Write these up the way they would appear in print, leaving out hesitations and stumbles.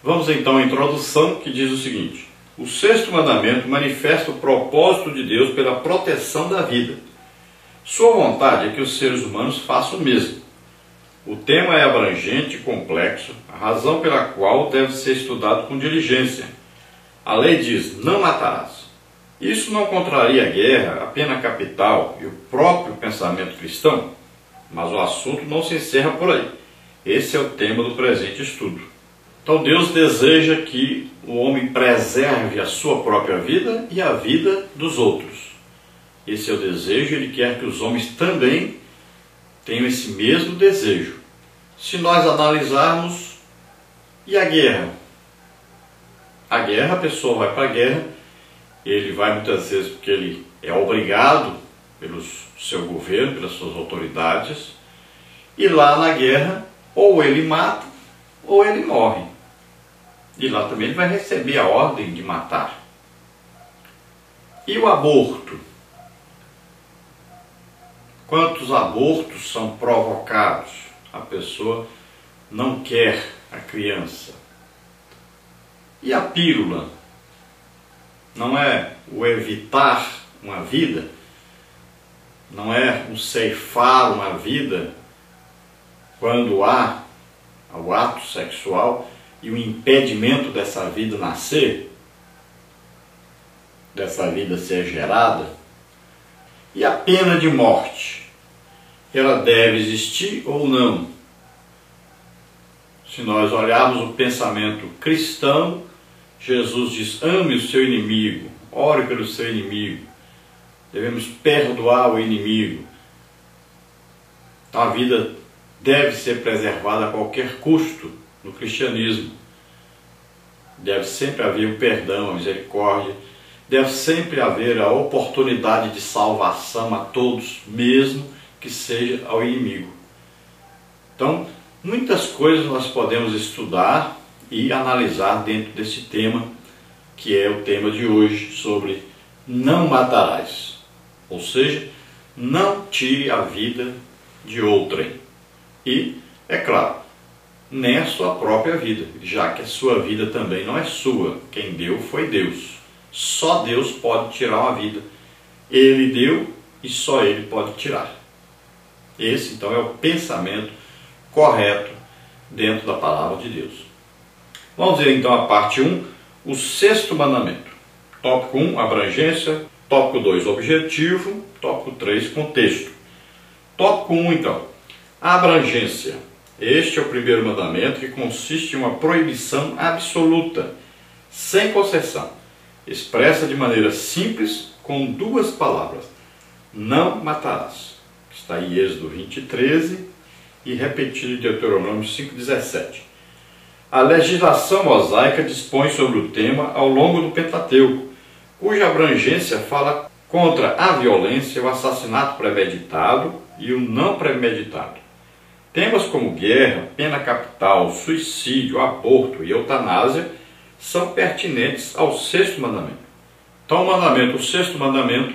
Vamos então à introdução, que diz o seguinte: o sexto mandamento manifesta o propósito de Deus pela proteção da vida. Sua vontade é que os seres humanos façam o mesmo. O tema é abrangente e complexo, a razão pela qual deve ser estudado com diligência. A lei diz: não matarás. Isso não contraria a guerra, a pena capital e o próprio pensamento cristão? Mas o assunto não se encerra por aí. Esse é o tema do presente estudo. Então Deus deseja que o homem preserve a sua própria vida e a vida dos outros. Esse é o desejo, ele quer que os homens também tenham esse mesmo desejo. Se nós analisarmos, e a guerra? A guerra, a pessoa vai para a guerra, ele vai muitas vezes porque ele é obrigado pelo seu governo, pelas suas autoridades, e lá na guerra, ou ele mata, ou ele morre. E lá também ele vai receber a ordem de matar. E o aborto? Quantos abortos são provocados? A pessoa não quer a criança. E a pílula? Não é o evitar uma vida? Não é o ceifar uma vida quando há o ato sexual e o impedimento dessa vida nascer, dessa vida ser gerada? E a pena de morte? Ela deve existir ou não? Se nós olharmos o pensamento cristão, Jesus diz: ame o seu inimigo, ore pelo seu inimigo, devemos perdoar o inimigo. Então a vida deve ser preservada a qualquer custo no cristianismo. Deve sempre haver o perdão, a misericórdia, deve sempre haver a oportunidade de salvação a todos, mesmo que seja ao inimigo. Então, muitas coisas nós podemos estudar e analisar dentro desse tema, que é o tema de hoje, sobre não matarás. Ou seja, não tire a vida de outrem. E, é claro, nem a sua própria vida, já que a sua vida também não é sua. Quem deu foi Deus. Só Deus pode tirar uma vida. Ele deu e só Ele pode tirar. Esse, então, é o pensamento correto dentro da palavra de Deus. Vamos ver, então, a parte 1, o sexto mandamento. Tópico 1, abrangência. Tópico 2, objetivo. Tópico 3, contexto. Tópico 1, então, a abrangência. Este é o primeiro mandamento, que consiste em uma proibição absoluta, sem concessão, expressa de maneira simples, com duas palavras: não matarás. Está em Êxodo 20:13 e repetido em Deuteronômio 5:17. A legislação mosaica dispõe sobre o tema ao longo do Pentateuco, cuja abrangência fala contra a violência, o assassinato premeditado e o não premeditado. Temas como guerra, pena capital, suicídio, aborto e eutanásia são pertinentes ao sexto mandamento. Então o sexto mandamento,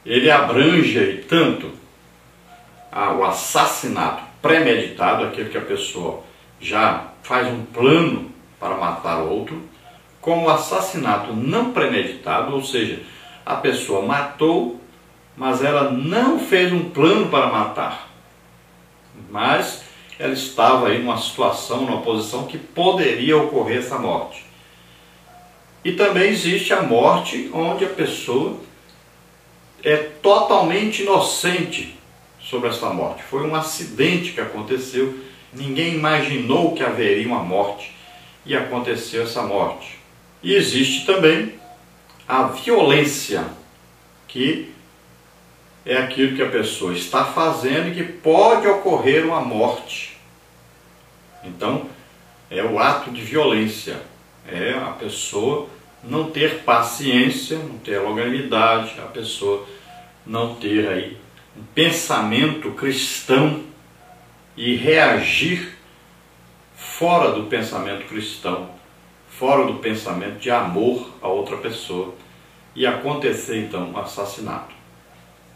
ele abrange tanto o assassinato premeditado, aquele que a pessoa já faz um plano para matar o outro, como o assassinato não premeditado, ou seja, a pessoa matou, mas ela não fez um plano para matar, mas ela estava aí numa situação, numa posição que poderia ocorrer essa morte. E também existe a morte onde a pessoa é totalmente inocente sobre essa morte. Foi um acidente que aconteceu, ninguém imaginou que haveria uma morte e aconteceu essa morte. E existe também a violência, que é aquilo que a pessoa está fazendo e que pode ocorrer uma morte. Então, é o ato de violência, é a pessoa não ter paciência, não ter longanimidade, a pessoa não ter aí um pensamento cristão e reagir fora do pensamento cristão, fora do pensamento de amor a outra pessoa, e acontecer então um assassinato.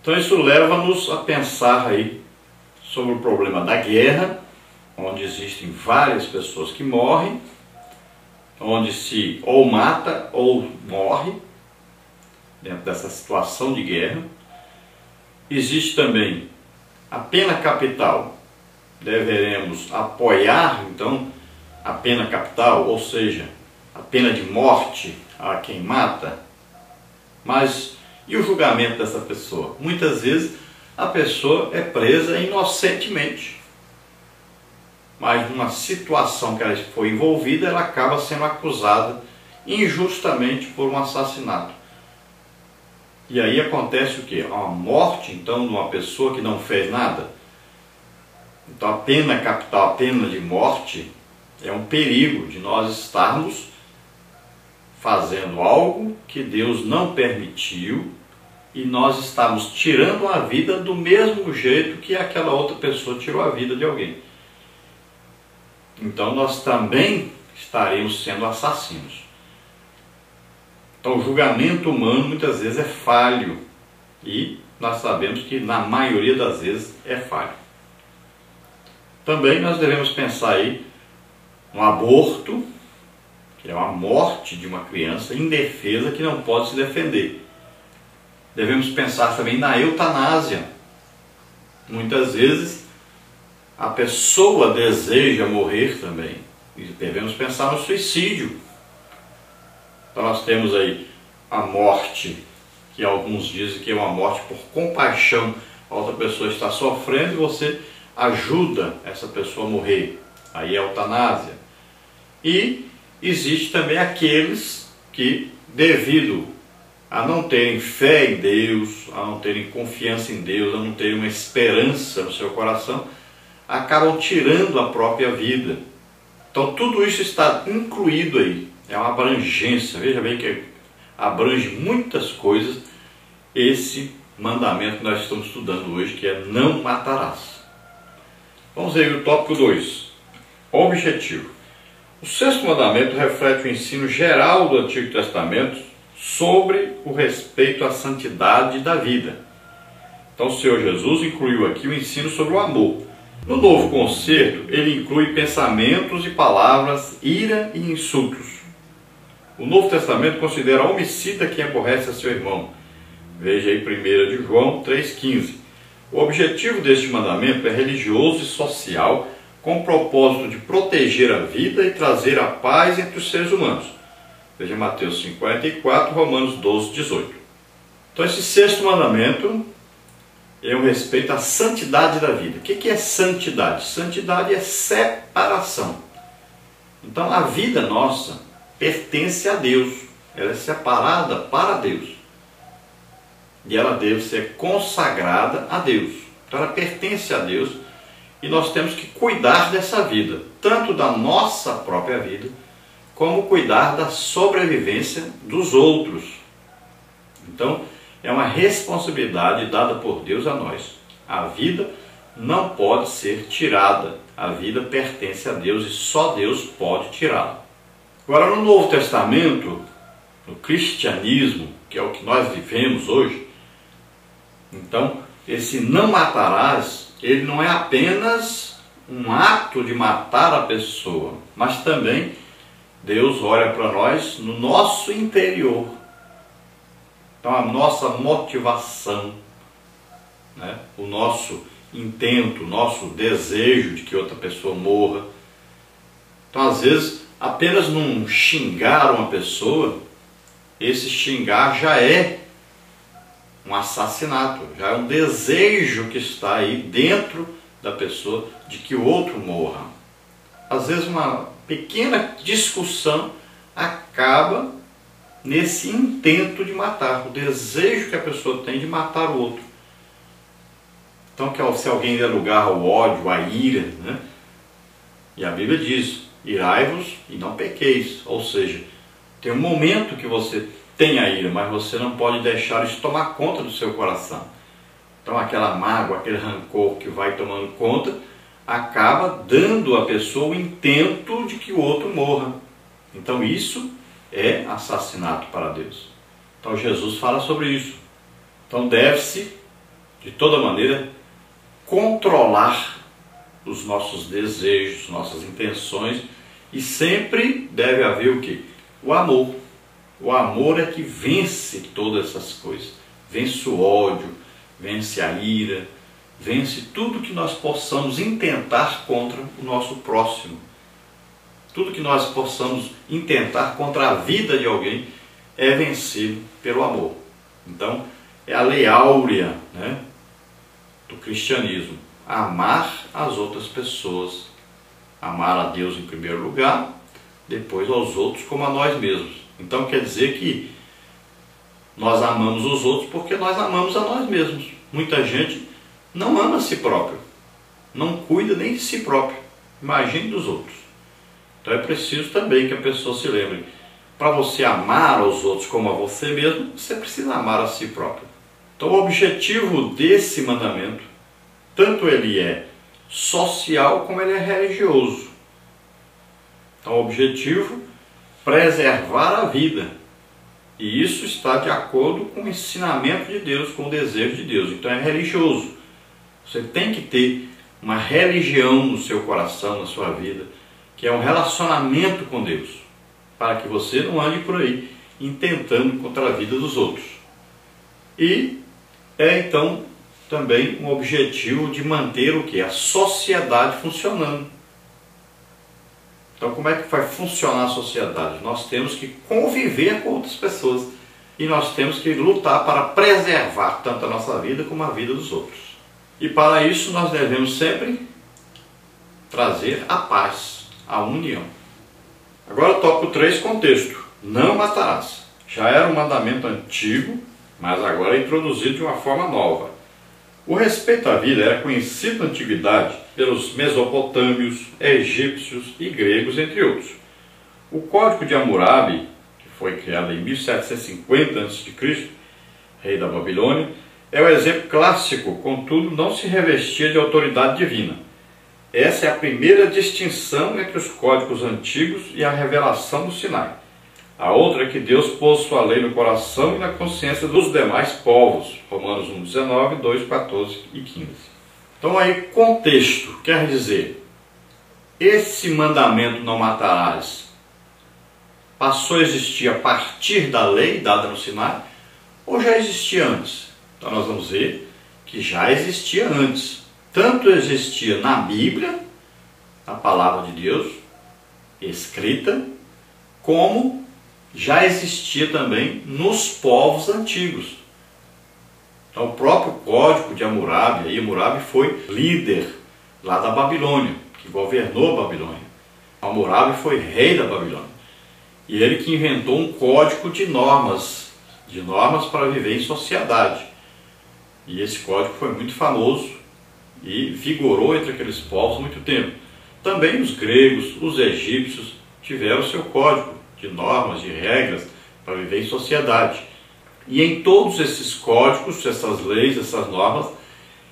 Então isso leva-nos a pensar aí sobre o problema da guerra onde existem várias pessoas que morrem, onde se ou mata ou morre, dentro dessa situação de guerra. Existe também a pena capital. Deveremos apoiar, então, a pena capital, ou seja, a pena de morte a quem mata. Mas e o julgamento dessa pessoa? Muitas vezes a pessoa é presa inocentemente, mas numa situação que ela foi envolvida, ela acaba sendo acusada injustamente por um assassinato. E aí acontece o quê? A morte, então, de uma pessoa que não fez nada. Então a pena capital, a pena de morte, é um perigo de nós estarmos fazendo algo que Deus não permitiu e nós estamos tirando a vida do mesmo jeito que aquela outra pessoa tirou a vida de alguém. Então nós também estaremos sendo assassinos. Então o julgamento humano muitas vezes é falho e nós sabemos que na maioria das vezes é falho. Também nós devemos pensar aí no aborto, que é uma morte de uma criança indefesa que não pode se defender. Devemos pensar também na eutanásia. Muitas vezes a pessoa deseja morrer também. E devemos pensar no suicídio. Então nós temos aí a morte, que alguns dizem que é uma morte por compaixão. A outra pessoa está sofrendo e você ajuda essa pessoa a morrer. Aí é a eutanásia. E existe também aqueles que, devido a não terem fé em Deus, a não terem confiança em Deus, a não terem uma esperança no seu coração, acabam tirando a própria vida. Então tudo isso está incluído aí, é uma abrangência. Veja bem que abrange muitas coisas esse mandamento que nós estamos estudando hoje, que é não matarás. Vamos ver o tópico 2, objetivo. O sexto mandamento reflete o ensino geral do Antigo Testamento sobre o respeito à santidade da vida. Então o Senhor Jesus incluiu aqui o ensino sobre o amor. No Novo Concerto, ele inclui pensamentos e palavras, ira e insultos. O Novo Testamento considera homicida quem aborrece a seu irmão. Veja aí 1 de João 3,15. O objetivo deste mandamento é religioso e social, com o propósito de proteger a vida e trazer a paz entre os seres humanos. Veja Mateus 54, Romanos 12, 18. Então esse sexto mandamento é o respeito à santidade da vida. O que é santidade? Santidade é separação. Então a vida nossa pertence a Deus. Ela é separada para Deus. E ela deve ser consagrada a Deus. Então ela pertence a Deus e nós temos que cuidar dessa vida, tanto da nossa própria vida, como cuidar da sobrevivência dos outros. Então é uma responsabilidade dada por Deus a nós. A vida não pode ser tirada. A vida pertence a Deus e só Deus pode tirá-la. Agora, no Novo Testamento, no cristianismo, que é o que nós vivemos hoje, então, esse não matarás, ele não é apenas um ato de matar a pessoa, mas também Deus olha para nós no nosso interior. Então, a nossa motivação, né? O nosso intento, o nosso desejo de que outra pessoa morra. Então, às vezes, apenas num xingar uma pessoa, esse xingar já é um assassinato, já é um desejo que está aí dentro da pessoa de que o outro morra. Às vezes uma pequena discussão acaba nesse intento de matar, o desejo que a pessoa tem de matar o outro. Então, se alguém der lugar ao ódio, à ira, né? E a Bíblia diz, irai-vos e não pequeis, ou seja, tem um momento que você tem a ira, mas você não pode deixar isso tomar conta do seu coração. Então aquela mágoa, aquele rancor que vai tomando conta, acaba dando à pessoa o intento de que o outro morra. Então isso é assassinato para Deus. Então Jesus fala sobre isso. Então deve-se, de toda maneira, controlar os nossos desejos, nossas intenções, e sempre deve haver o quê? O amor. O amor é que vence todas essas coisas. Vence o ódio, vence a ira, vence tudo que nós possamos intentar contra o nosso próximo. Tudo que nós possamos intentar contra a vida de alguém é vencido pelo amor. Então, é a lei áurea, né, do cristianismo. Amar as outras pessoas. Amar a Deus em primeiro lugar, depois aos outros como a nós mesmos. Então quer dizer que nós amamos os outros porque nós amamos a nós mesmos. Muita gente não ama a si próprio, não cuida nem de si próprio, imagine dos outros. Então é preciso também que a pessoa se lembre, para você amar aos outros como a você mesmo, você precisa amar a si próprio. Então o objetivo desse mandamento, tanto ele é social como ele é religioso. Então o objetivo é preservar a vida. E isso está de acordo com o ensinamento de Deus, com o desejo de Deus. Então é religioso. Você tem que ter uma religião no seu coração, na sua vida, que é um relacionamento com Deus, para que você não ande por aí intentando contra a vida dos outros. E é então também um objetivo de manter o quê? A sociedade funcionando. Então como é que vai funcionar a sociedade? Nós temos que conviver com outras pessoas e nós temos que lutar para preservar tanto a nossa vida como a vida dos outros. E para isso nós devemos sempre trazer a paz, a união. Agora tópico 3, contexto. Não matarás. Já era um mandamento antigo, mas agora é introduzido de uma forma nova. O respeito à vida era conhecido na antiguidade pelos mesopotâmios, egípcios e gregos, entre outros. O Código de Hammurabi, que foi criado em 1750 a.C., rei da Babilônia, é o exemplo clássico, contudo não se revestia de autoridade divina. Essa é a primeira distinção entre os códigos antigos e a revelação do Sinai. A outra é que Deus pôs sua lei no coração e na consciência dos demais povos. Romanos 1,19, 2, 14 e 15. Então aí, contexto, quer dizer, esse mandamento não matarás passou a existir a partir da lei dada no Sinai ou já existia antes? Então nós vamos ver que já existia antes. Tanto existia na Bíblia, a palavra de Deus, escrita, como já existia também nos povos antigos. Então o próprio Código de Hammurabi, aí Hammurabi foi líder lá da Babilônia, que governou a Babilônia. Hammurabi foi rei da Babilônia. E ele que inventou um código de normas para viver em sociedade. E esse código foi muito famoso e vigorou entre aqueles povos muito tempo. Também os gregos, os egípcios tiveram seu código de normas, de regras para viver em sociedade. E em todos esses códigos, essas leis, essas normas,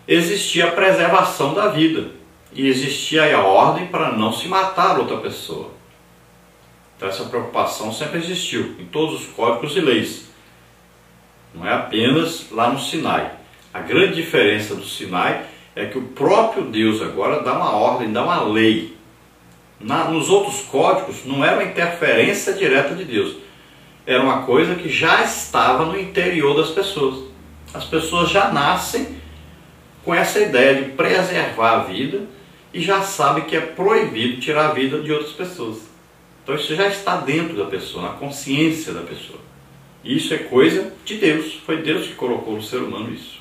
existia a preservação da vida. E existia a ordem para não se matar outra pessoa. Então essa preocupação sempre existiu em todos os códigos e leis. Não é apenas lá no Sinai. A grande diferença do Sinai é que o próprio Deus agora dá uma ordem, dá uma lei. Nos outros códigos não era uma interferência direta de Deus. Era uma coisa que já estava no interior das pessoas. As pessoas já nascem com essa ideia de preservar a vida e já sabem que é proibido tirar a vida de outras pessoas. Então isso já está dentro da pessoa, na consciência da pessoa. E isso é coisa de Deus. Foi Deus que colocou no ser humano isso.